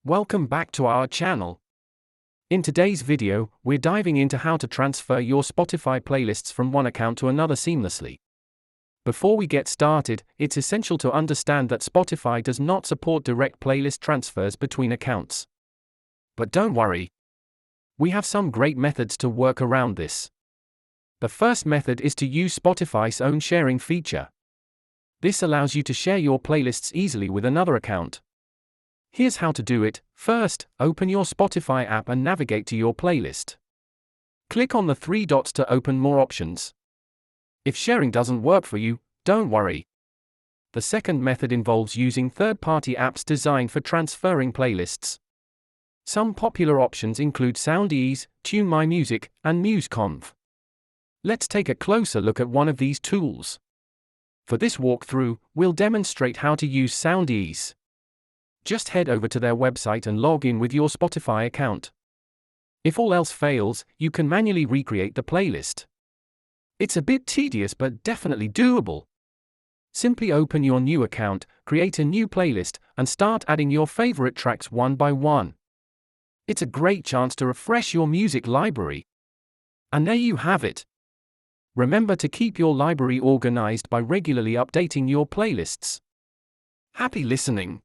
Welcome back to our channel. In today's video, we're diving into how to transfer your Spotify playlists from one account to another seamlessly. Before we get started, it's essential to understand that Spotify does not support direct playlist transfers between accounts. But don't worry. We have some great methods to work around this. The first method is to use Spotify's own sharing feature. This allows you to share your playlists easily with another account. Here's how to do it. First, open your Spotify app and navigate to your playlist. Click on the three dots to open more options. If sharing doesn't work for you, don't worry. The second method involves using third-party apps designed for transferring playlists. Some popular options include SoundEase, TuneMyMusic, and MuseConf. Let's take a closer look at one of these tools. For this walkthrough, we'll demonstrate how to use SoundEase. Just head over to their website and log in with your Spotify account. If all else fails, you can manually recreate the playlist. It's a bit tedious but definitely doable. Simply open your new account, create a new playlist, and start adding your favorite tracks one by one. It's a great chance to refresh your music library. And there you have it. Remember to keep your library organized by regularly updating your playlists. Happy listening!